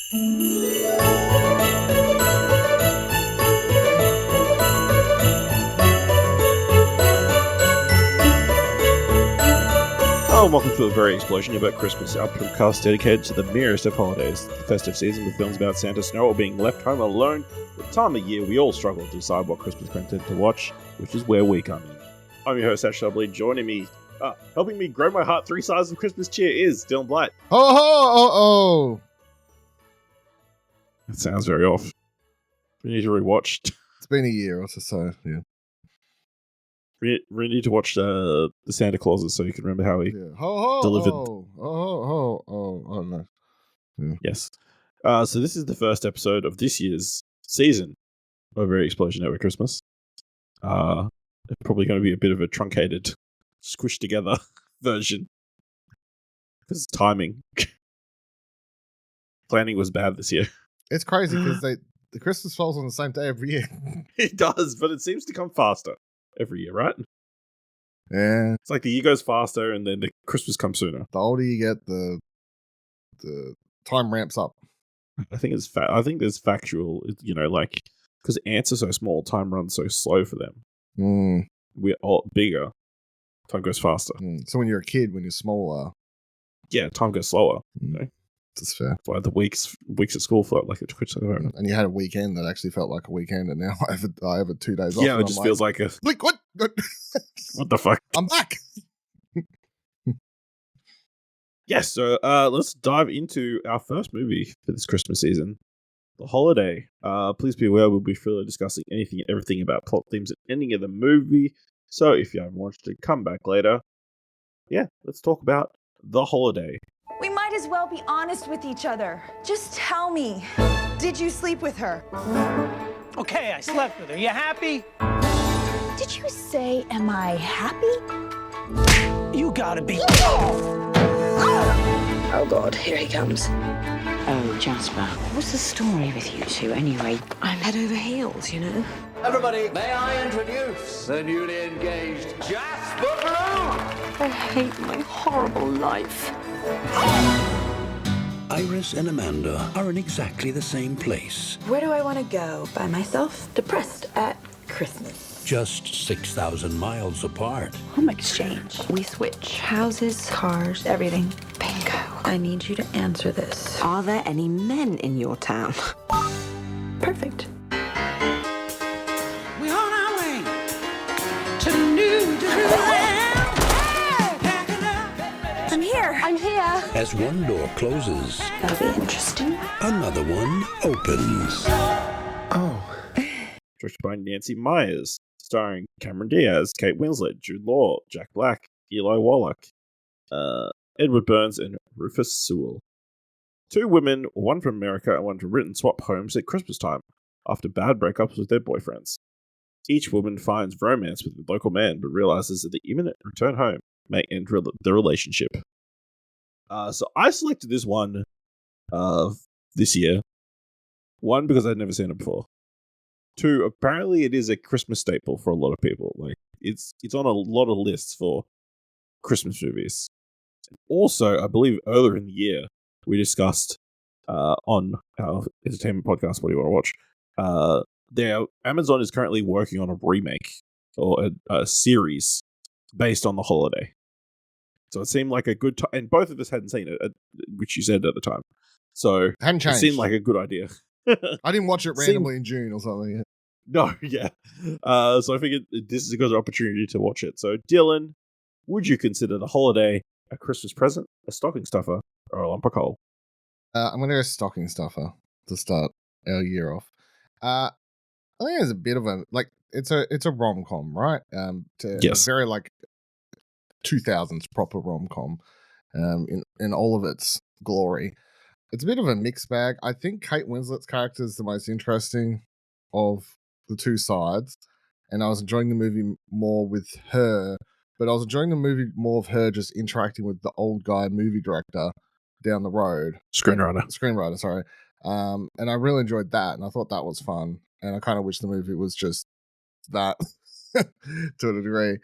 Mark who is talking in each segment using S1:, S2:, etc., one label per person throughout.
S1: Hello and welcome to A Very Explosion About Christmas, our podcast dedicated to the merest of holidays, the festive season with films about Santa, snow, or being left home alone. At the time of year, we all struggle to decide what Christmas content to watch, which is where we come in. I'm your host, Ash Shubley. Joining me, helping me grow my heart 3 sizes of Christmas cheer is Dylan Blight.
S2: Oh.
S1: That sounds very off. We need to rewatch.
S2: It's been a year or so, yeah.
S1: We need to watch the Santa Clauses so you can remember how he delivered.
S2: No. Yeah.
S1: Yes. So this is the first episode of this year's season of A Very Explosion Over Christmas. It's probably going to be a bit of a truncated, squished together version. Because timing. Planning was bad this year.
S2: It's crazy because the Christmas falls on the same day every year.
S1: It does, but it seems to come faster every year, right?
S2: Yeah.
S1: It's like the year goes faster and then the Christmas comes sooner.
S2: The older you get, the time ramps up.
S1: I think it's I think there's factual, like, because ants are so small, time runs so slow for them. We're all bigger, time goes faster.
S2: So when you're a kid, when you're smaller,
S1: yeah, time goes slower. Okay?
S2: That's fair.
S1: That's why the weeks at school felt like a twitch.
S2: And you had a weekend that actually felt like a weekend, and now I have 2 days off.
S1: Yeah, it just feels like a...
S2: Like, what?
S1: What the fuck?
S2: I'm back!
S1: Yes, so let's dive into our first movie for this Christmas season, The Holiday. Please be aware we'll be freely discussing anything and everything about plot themes and ending of the movie, so if you haven't watched it, come back later. Yeah, let's talk about The Holiday.
S3: We might as well be honest with each other. Just tell me, did you sleep with her?
S4: Okay, I slept with her. You happy?
S3: Did you say, am I happy?
S4: You gotta be.
S5: Oh God, here he comes.
S6: Oh, Jasper, what's the story with you two anyway?
S5: I'm head over heels, you know.
S7: Everybody, may I introduce the newly engaged Jasper Blue?
S5: I hate my horrible life.
S8: Iris and Amanda are in exactly the same place.
S5: Where do I want to go? By myself? Depressed at Christmas.
S8: Just 6,000 miles apart.
S5: Home exchange. We switch houses, cars, everything. Bingo. I need you to answer this.
S6: Are there any men in your town?
S5: Perfect.
S4: We're on our way to New Jerusalem.
S3: I'm here.
S5: I'm here.
S8: As one door closes,
S5: That'll be interesting.
S8: another one opens.
S2: Oh.
S1: Directed by Nancy Meyers, starring Cameron Diaz, Kate Winslet, Jude Law, Jack Black, Eli Wallach, Edward Burns, and Rufus Sewell. 2 women, one from America and one from Britain, swap homes at Christmas time after bad breakups with their boyfriends. Each woman finds romance with the local man, but realizes that the imminent return home may end the relationship. So I selected this one this year. 1, because I'd never seen it before. 2, apparently it is a Christmas staple for a lot of people. Like it's on a lot of lists for Christmas movies. Also, I believe earlier in the year we discussed on our entertainment podcast, What Do You Want to Watch? Amazon is currently working on a remake or a series based on The Holiday. So it seemed like a good time, and both of us hadn't seen it, which you said at the time. So
S2: Hadn't changed.
S1: It seemed like a good idea.
S2: I didn't watch it randomly in June or something.
S1: No, yeah. So I figured this is a good opportunity to watch it. So, Dylan, would you consider The Holiday a Christmas present, a stocking stuffer, or a lump of coal?
S2: I'm going to go stocking stuffer to start our year off. I think it's a bit of a, like, it's a rom-com, right?
S1: Yes.
S2: Very, like, 2000s proper rom-com in all of its glory. It's a bit of a mixed bag. I think Kate Winslet's character is the most interesting of the 2 sides, and I was enjoying the movie more with her, but I was enjoying the movie more of her just interacting with the old guy movie director down the road. Screenwriter, sorry. And I really enjoyed that, and I thought that was fun, and I kind of wish the movie was just that to a degree.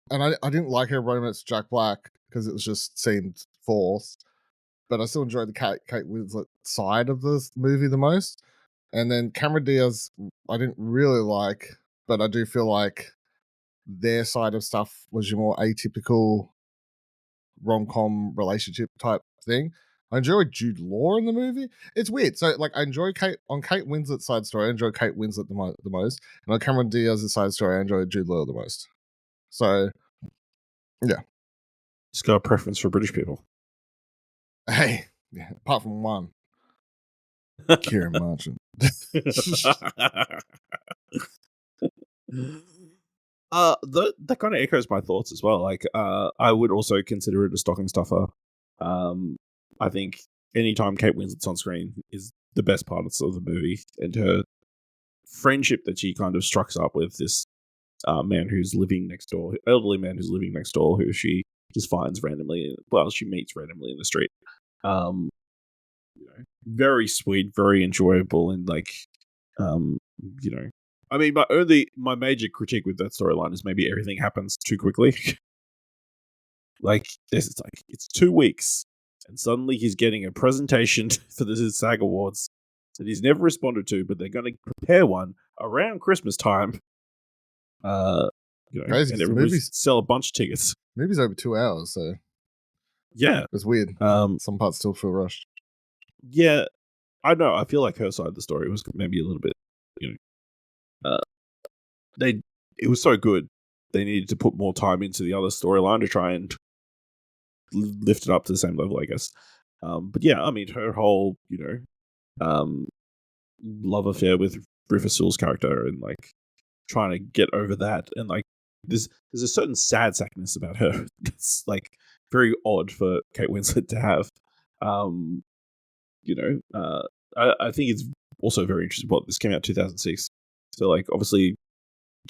S2: And I didn't like her romance with Jack Black because it was just seemed forced. but I still enjoyed the Kate Winslet side of the movie the most. And then Cameron Diaz, I didn't really like, but I do feel like their side of stuff was your more atypical rom-com relationship type thing. I enjoyed Jude Law in the movie. It's weird. So, like, I enjoy Kate Winslet's side story. I enjoy Kate Winslet the most. And on Cameron Diaz's side story, I enjoy Jude Law the most. So, yeah.
S1: Just got a preference for British people.
S2: Hey, yeah, apart from one. Kieran Marchant.
S1: That kind of echoes my thoughts as well. Like, I would also consider it a stocking stuffer. I think anytime Kate Winslet's on screen is the best part of the movie, and her friendship that she kind of strikes up with this man who's living next door, elderly man who's living next door, who she just finds randomly. Well, she meets randomly in the street. Very sweet, very enjoyable, and like, I mean, my major critique with that storyline is maybe everything happens too quickly. It's 2 weeks, and suddenly he's getting a presentation for the SAG Awards that he's never responded to, but they're going to prepare one around Christmas time.
S2: Crazy,
S1: and everybody sell a bunch of tickets.
S2: Movie's over 2 hours, so
S1: yeah,
S2: it's weird. Some parts still feel rushed.
S1: Yeah, I know. I feel like her side of the story was maybe a little bit, it was so good. They needed to put more time into the other storyline to try and lift it up to the same level, I guess. But yeah, I mean, her whole, love affair with Rufus Sewell's character, and like trying to get over that, and like there's a certain sad sackness about her. It's like very odd for Kate Winslet to have. I think it's also very interesting. Well, this came out in 2006, so like obviously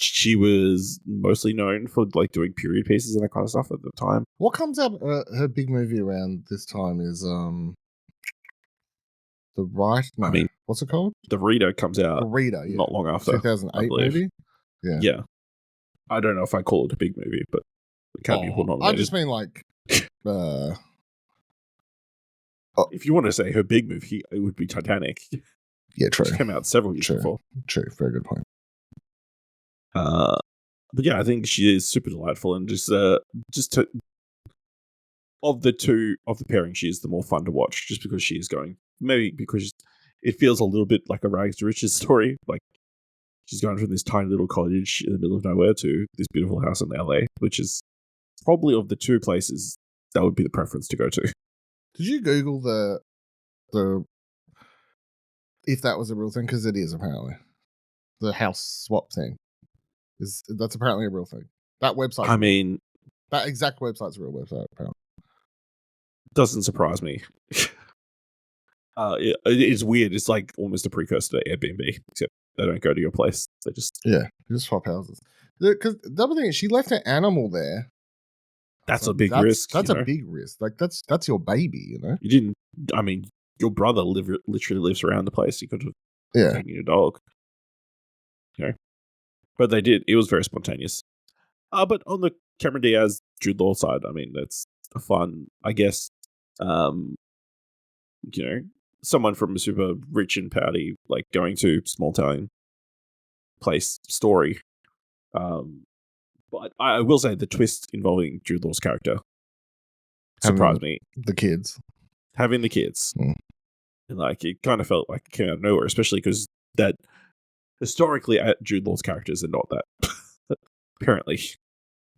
S1: she was mostly known for like doing period pieces and that kind of stuff at the time.
S2: What comes out her big movie around this time is The Right. No, I mean, what's it called?
S1: The Reader comes out.
S2: The Reader, yeah.
S1: Not long after,
S2: 2008, maybe.
S1: Yeah. I don't know if I call it a big movie, but it can't be not.
S2: I just mean like.
S1: If you want to say her big movie, it would be Titanic.
S2: Yeah, true.
S1: Which came out several years before.
S2: True, very good point.
S1: But yeah, I think she is super delightful, and of the pairing, she is the more fun to watch, just because she is maybe because it feels a little bit like a rags to riches story. Like she's going from this tiny little cottage in the middle of nowhere to this beautiful house in LA, which is probably of the two places that would be the preference to go to.
S2: Did you Google the if that was a real thing? Because it is, apparently. The house swap thing. That's apparently a real thing. That website.
S1: I mean,
S2: that exact website's a real website, apparently.
S1: Doesn't surprise me. It's weird. It's like almost a precursor to Airbnb, except they don't go to your place. They just
S2: swap houses. Because the other thing is, she left an animal there.
S1: That's a big risk.
S2: That's a big risk. Like that's your baby, you know.
S1: You didn't. I mean, your brother literally lives around the place. You could have taken your dog. But they did. It was very spontaneous. But on the Cameron Diaz, Jude Law side, I mean, that's a fun, I guess. Someone from a super rich and pouty, like going to small town place story. But I will say the twist involving Jude Law's character surprised me. Having the kids. And like, it kind of felt like it came out of nowhere, especially because that historically Jude Law's characters are not that. Apparently.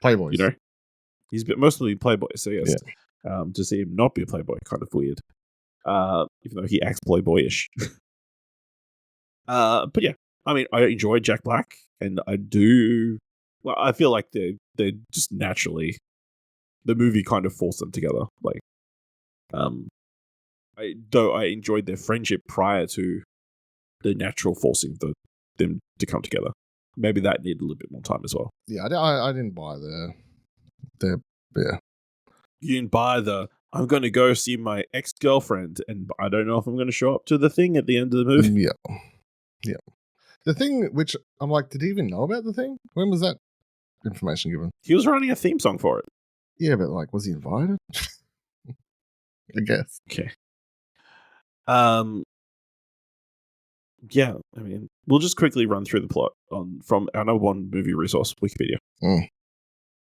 S2: Playboys.
S1: He's mostly playboy, so yes. Yeah. To see him not be a playboy, kind of weird. Even though he acts playboyish. But yeah, I mean, I enjoy Jack Black, and I do. Well, I feel like they're just naturally, the movie kind of forced them together. Like, I enjoyed their friendship prior to the natural forcing of them to come together. Maybe that needed a little bit more time as well.
S2: Yeah, I didn't buy the
S1: You didn't buy I'm going to go see my ex-girlfriend, and I don't know if I'm going to show up to the thing at the end of the movie.
S2: Yeah. The thing, which I'm like, did he even know about the thing? When was that information given?
S1: He was writing a theme song for it.
S2: Yeah, but like, was he invited? I guess.
S1: Okay. Yeah, I mean, we'll just quickly run through the plot from our number one movie resource, Wikipedia.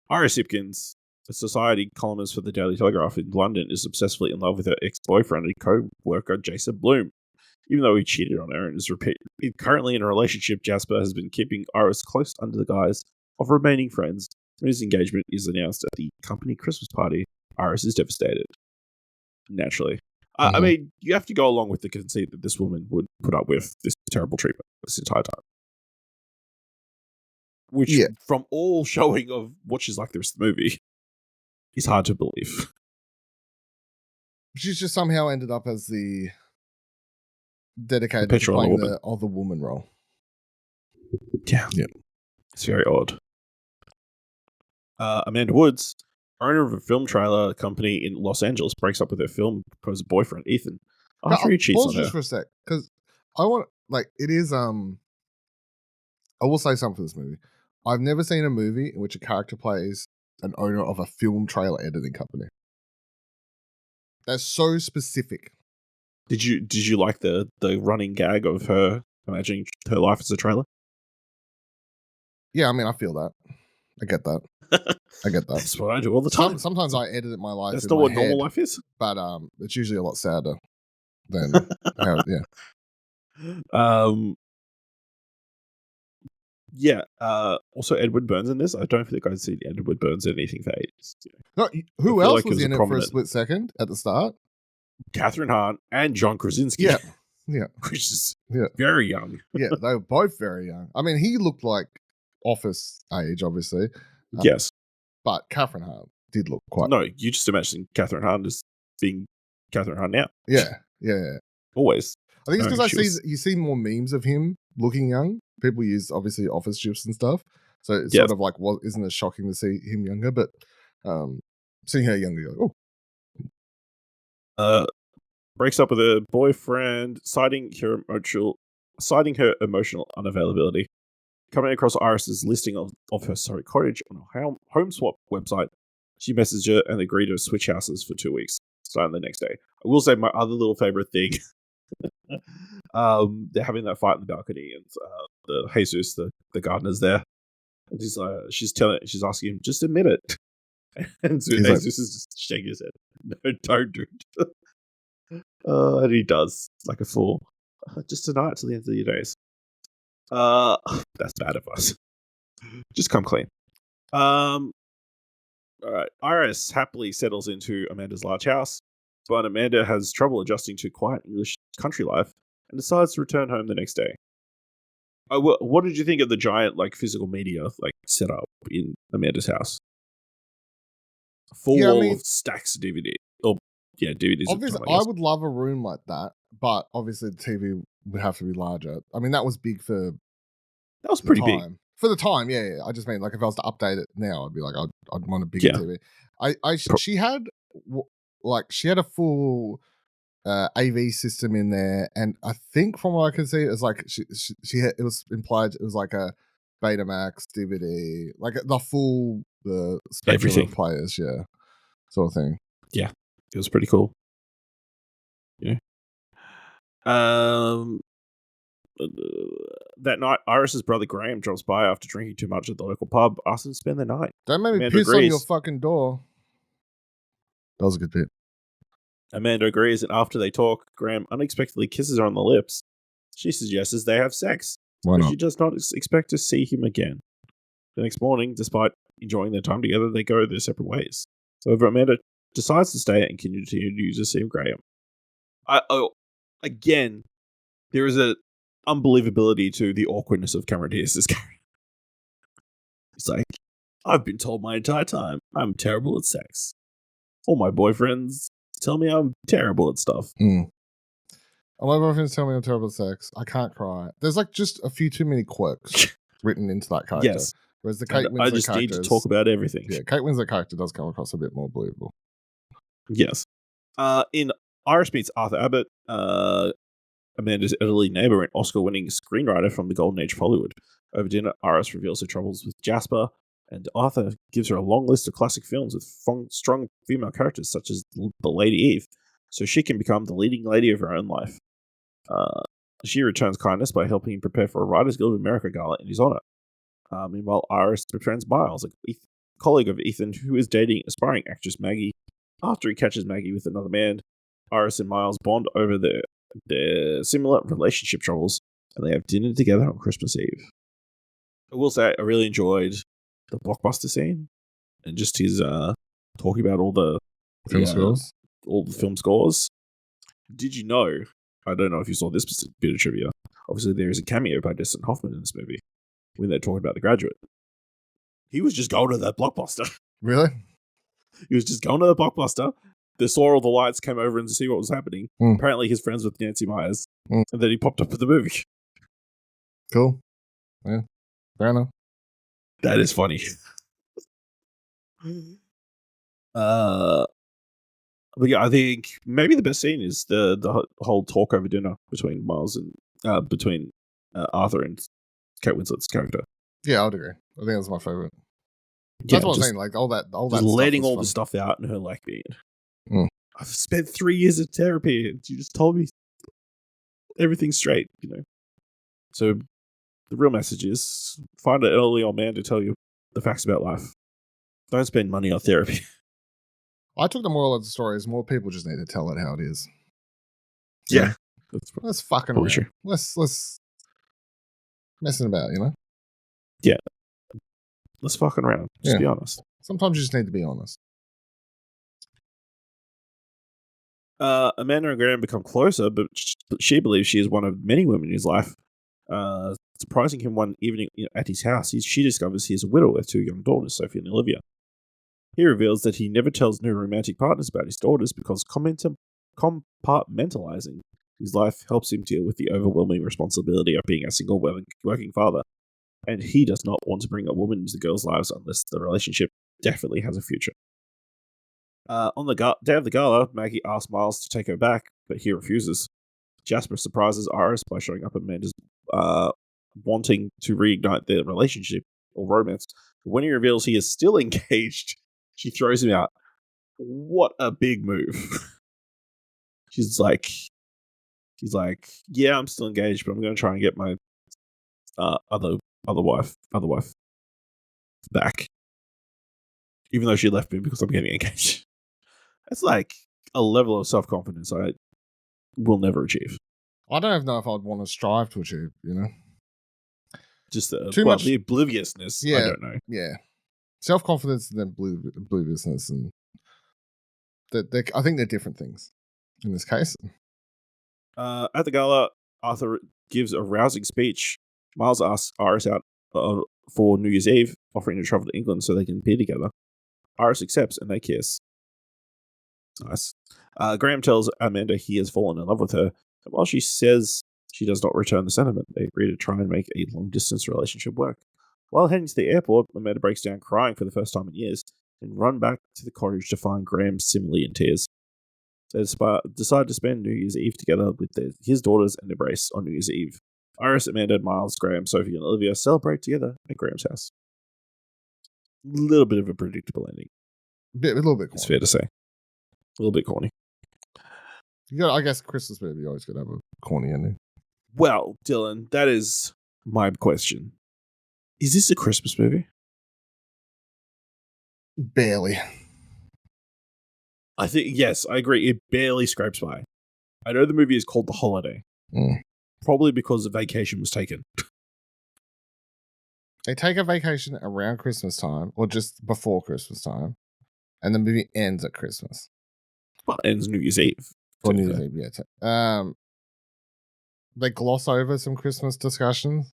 S1: Iris Ipkins, a society columnist for the Daily Telegraph in London, is obsessively in love with her ex-boyfriend and co-worker Jason Bloom. Even though he cheated on her and is currently in a relationship, Jasper has been keeping Iris close under the guise of remaining friends. When his engagement is announced at the company Christmas party, Iris is devastated. Naturally. I mean, you have to go along with the conceit that this woman would put up with this terrible treatment this entire time. Which, from all showing of what she's like the rest of the movie, is hard to believe.
S2: She's just somehow ended up as the dedicated to
S1: Petrol
S2: playing
S1: woman.
S2: the other woman role.
S1: Yeah. It's very odd. Amanda Woods, owner of a film trailer company in Los Angeles, breaks up with her film composer boyfriend, Ethan, after he cheats on her.
S2: Just for a sec, because I want, like, it is, I will say something for this movie. I've never seen a movie in which a character plays an owner of a film trailer editing company. That's so specific.
S1: Did you like the running gag of her imagining her life as a trailer?
S2: Yeah, I mean, I feel that. I get that. I get that.
S1: That's what I do all the time.
S2: Sometimes I edit my life.
S1: That's
S2: in
S1: not
S2: my
S1: what
S2: head,
S1: normal life is.
S2: But it's usually a lot sadder than
S1: Also, Edward Burns in this. I don't think I've seen Edward Burns in anything for ages.
S2: No, who else was in it for a split second at the start?
S1: Catherine Hahn and John Krasinski.
S2: Yeah.
S1: Which is very young.
S2: Yeah, they were both very young. I mean, he looked like Office age, obviously.
S1: Yes.
S2: But Catherine Hahn did look quite...
S1: No, you just imagine Catherine Hahn as being Catherine Hahn now.
S2: Yeah.
S1: Always.
S2: I think it's because you see more memes of him looking young. People use, obviously, office gifs and stuff. So it's sort of like, well, isn't it shocking to see him younger? But seeing her younger, you're like,
S1: breaks up with her boyfriend, citing her emotional unavailability. Coming across Iris's listing of her cottage on a home swap website, she messaged her and agreed to switch houses for 2 weeks, starting the next day. I will say my other little favorite thing. They're having that fight in the balcony, and the Jesus, the gardener's there, and she's asking him, just admit it, and Jesus is just shaking his head. No, don't do it. And he does, like a fool. Just tonight till the end of your days. That's bad of us. Just come clean. All right. Iris happily settles into Amanda's large house, but Amanda has trouble adjusting to quiet English country life and decides to return home the next day. What did you think of the giant, like, physical media, like, setup in Amanda's house? Full wall of stacks of DVD. DVDs.
S2: Obviously, I would love a room like that, but obviously the TV would have to be larger. I mean, that was big for...
S1: That was pretty big.
S2: For the time, yeah. I just mean, like, if I was to update it now, I'd be like, I'd want a bigger TV. She had a full AV system in there, and I think from what I can see, it was like she had, it was implied it was like a Betamax DVD, like the full spectrum of players, sort of thing.
S1: Yeah, it was pretty cool. Yeah. That night, Iris's brother Graham drops by after drinking too much at the local pub, asking to spend the night.
S2: Don't make me piss on your fucking door. That was a good bit.
S1: Amanda agrees, and after they talk, Graham unexpectedly kisses her on the lips. She suggests they have sex.
S2: Why not?
S1: She does not expect to see him again. The next morning, despite enjoying their time together, they go their separate ways. However, Amanda decides to stay and continue to see Graham. Again, there is an unbelievability to the awkwardness of Cameron Diaz's character. It's like, I've been told my entire time I'm terrible at sex. All my boyfriends tell me I'm terrible at stuff.
S2: All my boyfriends tell me I'm terrible at sex. I can't cry. There's like just a few too many quirks written into that character.
S1: Yes.
S2: Whereas the Kate Winslet
S1: I just need to talk about everything.
S2: Yeah, Kate Winslet character does come across a bit more believable.
S1: Yes. In Iris meets Arthur Abbott, Amanda's elderly neighbor and Oscar-winning screenwriter from the golden age of Hollywood. Over dinner, Iris reveals her troubles with Jasper, and Arthur gives her a long list of classic films with strong female characters such as The Lady Eve, so she can become the leading lady of her own life. She returns kindness by helping him prepare for a Writers Guild of America gala in his honor. Meanwhile, Iris befriends Miles, a colleague of Ethan who is dating aspiring actress Maggie. After he catches Maggie with another man, Iris and Miles bond over their similar relationship troubles, and they have dinner together on Christmas Eve. I will say I really enjoyed the blockbuster scene and just his talking about all the film scores. Did you know? I don't know if you saw this bit of trivia. Obviously, there is a cameo by Dustin Hoffman in this movie when they're talking about The Graduate. He was just going to that blockbuster.
S2: Really?
S1: He was just going to the blockbuster. They saw all the lights, came over and to see what was happening. Apparently, he's friends with Nancy Meyers, and then he popped up at the movie.
S2: Cool. Yeah. Fair enough.
S1: That is funny. But yeah, I think maybe the best scene is the whole talk over dinner between Miles and between Arthur and Kate Winslet's character.
S2: Yeah, I would agree. I think that's my favorite.
S1: Yeah,
S2: That's what I'm saying. Like all that
S1: just letting all the stuff out and her like being. I've spent 3 years of therapy, and you just told me everything straight. So the real message is find an early old man to tell you the facts about life. Don't spend money on therapy.
S2: I took the moral of the story is more people just need to tell it how it is.
S1: Yeah.
S2: Let's fucking around.
S1: Sure.
S2: Let's messing about,
S1: Yeah. Let's fucking around. Just be honest.
S2: Sometimes you just need to be honest.
S1: Amanda and Graham become closer, but she believes she is one of many women in his life. Surprising him one evening at his house, she discovers he is a widower with 2 young daughters, Sophie and Olivia. He reveals that he never tells new romantic partners about his daughters because compartmentalizing his life helps him deal with the overwhelming responsibility of being a single working father, and he does not want to bring a woman into the girls' lives unless the relationship definitely has a future. On the day of the gala, Maggie asks Miles to take her back, but he refuses. Jasper surprises Iris by showing up at Amanda's wanting to reignite their relationship or romance. But when he reveals he is still engaged, she throws him out. What a big move. She's like, yeah, I'm still engaged, but I'm going to try and get my other wife back. Even though she left me because I'm getting engaged. That's like a level of self-confidence I will never achieve.
S2: I don't even know if I'd want to strive to achieve,
S1: Just
S2: much
S1: the obliviousness.
S2: Yeah,
S1: I don't know.
S2: Yeah. Self-confidence and then obliviousness. And I think they're different things in this case.
S1: At the gala, Arthur gives a rousing speech. Miles asks Iris out for New Year's Eve, offering to travel to England so they can be together. Iris accepts and they kiss. Nice. Graham tells Amanda he has fallen in love with her, and while she says she does not return the sentiment, they agree to try and make a long-distance relationship work. While heading to the airport, Amanda breaks down crying for the first time in years and run back to the cottage to find Graham similarly in tears. They decide to spend New Year's Eve together with his daughters and embrace on New Year's Eve. Iris, Amanda, Miles, Graham, Sophie, and Olivia celebrate together at Graham's house. A little bit of a predictable ending.
S2: A little bit corny.
S1: It's fair to say. A little bit corny.
S2: I guess Christmas movie, you always got to have a corny ending.
S1: Well, Dylan, that is my question. Is this a Christmas movie?
S2: Barely.
S1: I think, yes, I agree. It barely scrapes by. I know the movie is called The Holiday. Probably because a vacation was taken.
S2: They take a vacation around Christmas time, or just before Christmas time, and the movie ends at Christmas.
S1: Well, it ends New Year's Eve.
S2: Or New Year's Eve, yeah. They gloss over some Christmas discussions.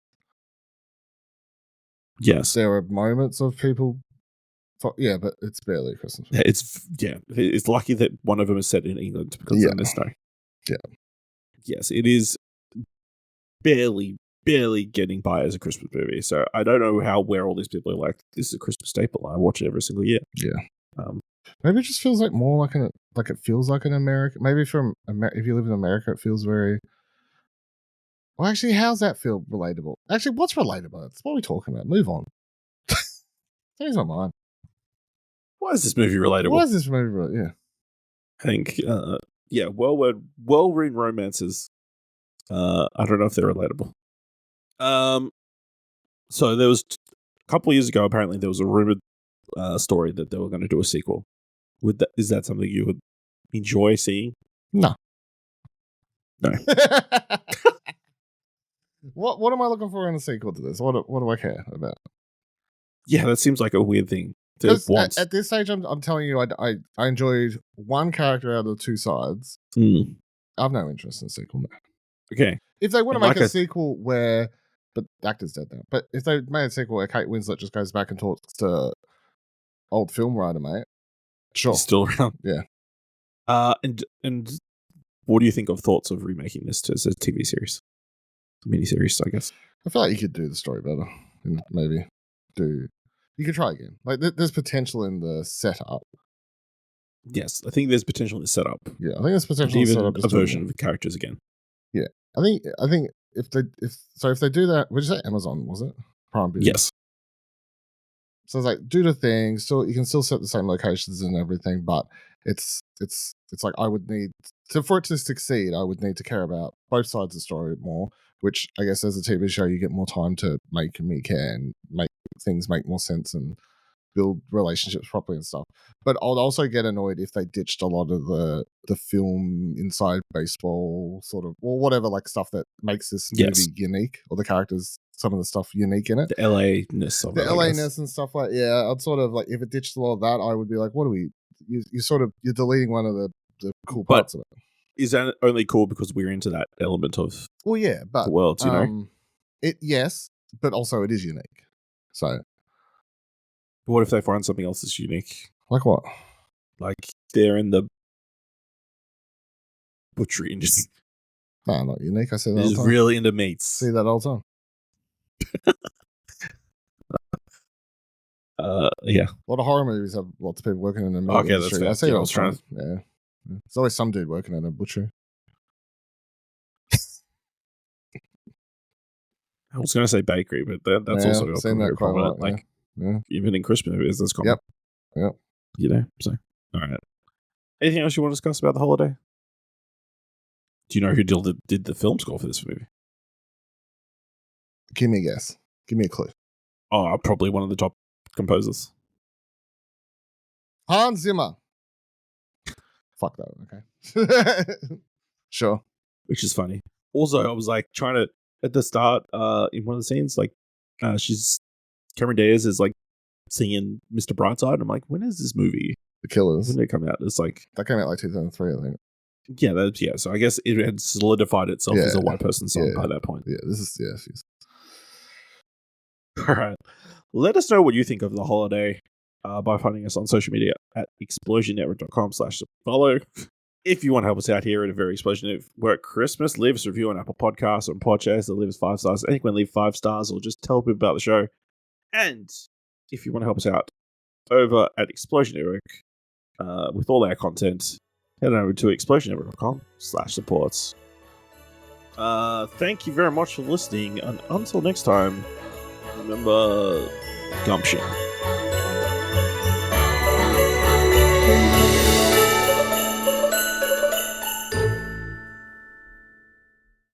S1: Yes.
S2: There are moments of people... Yeah, but it's barely a Christmas movie.
S1: It's lucky that one of them is set in England because then there's snow.
S2: Yeah.
S1: Yes, it is barely getting by as a Christmas movie. So I don't know where all these people are like, this is a Christmas staple. I watch it every single year.
S2: Yeah. Maybe it just feels like more like it feels like an American. Maybe if you live in America, it feels very. Well, actually, how's that feel relatable? Actually, what's relatable? That's what we're talking about. Move on. Change my mind.
S1: Why is this movie relatable?
S2: Yeah.
S1: I think yeah, well-written romances. I don't know if they're relatable. So there was a couple of years ago. Apparently, there was a rumored story that they were going to do a sequel. Is that something you would enjoy seeing?
S2: No.
S1: No.
S2: What am I looking for in a sequel to this? What do I care about?
S1: Yeah, that seems like a weird thing to
S2: 'Cause
S1: want.
S2: at this stage, I'm telling you, I enjoyed one character out of the two sides.
S1: Mm.
S2: I have no interest in a sequel now.
S1: Okay.
S2: If they want to
S1: And
S2: make
S1: like
S2: a sequel where, but the actor's dead now. But if they made a sequel where Kate Winslet just goes back and talks to old film writer, mate, sure,
S1: He's still around.
S2: Yeah.
S1: And what do you think of thoughts of remaking this as a TV series, miniseries? I guess.
S2: I feel like you could do the story better and maybe you could try again. Like there's potential in the setup.
S1: Yes, I think there's potential in the setup.
S2: Yeah, I think there's potential in the
S1: Even
S2: setup.
S1: a version of the characters again.
S2: Yeah, I think if they do that, would you say Amazon was it Prime Video?
S1: Yes.
S2: So it's like do the thing. Still, you can still set the same locations and everything, but it's like I would need for it to succeed. I would need to care about both sides of the story more. Which I guess as a TV show, you get more time to make me care and make things make more sense and build relationships properly and stuff. But I'd also get annoyed if they ditched a lot of the film inside baseball sort of or whatever like stuff that makes this movie unique or the characters. Some of the stuff unique in it.
S1: The LA-ness of
S2: the
S1: it.
S2: LA-ness and stuff like I'd sort of like if it ditched a lot of that, I would be like, what are we? You're deleting one of the cool parts of it.
S1: Is that only cool because we're into that element of
S2: well, yeah, but
S1: the world, you know?
S2: Yes, but also it is unique. So,
S1: what if they find something else that's unique?
S2: Like what?
S1: Like they're in the butchery industry.
S2: No, not unique. I say that all the
S1: He's
S2: time.
S1: really into meats.
S2: See that all the time.
S1: Yeah.
S2: A lot of horror movies have lots of people working in the meat industry.
S1: That's
S2: I see
S1: fair.
S2: it all the time. Yeah. There's always some dude working in a butchery.
S1: I was going to say bakery, but that's also
S2: seen that quite a lot.
S1: Like
S2: yeah.
S1: even in Christmas movies, that's common.
S2: Yep.
S1: You know. So, all right. Anything else you want to discuss about the holiday? Do you know who did the film score for this movie?
S2: Give me a guess. Give me a clue.
S1: Oh, probably one of the top composers.
S2: Hans Zimmer. Fuck that. Okay. Sure.
S1: Which is funny. Also, I was like trying to at the start, in one of the scenes, like Cameron Diaz is like singing Mr. Brightside. I'm like, when is this movie?
S2: The Killers.
S1: When did it come out? It's like
S2: that came out like 2003, I think.
S1: Yeah, so I guess it had solidified itself as a white person song by that point.
S2: Yeah, this is yes.
S1: All right. Let us know what you think of the holiday by finding us on social media at explosionnetwork.com/follow. If you want to help us out here at a very Explosion Network Christmas, leave us a review on Apple Podcasts or on Podchaser that leave us 5 stars. Anyone leave 5 stars or just tell people about the show. And if you want to help us out over at Explosion Network with all our content, head on over to explosionnetwork.com/supports. Thank you very much for listening, and until next time, remember gumption.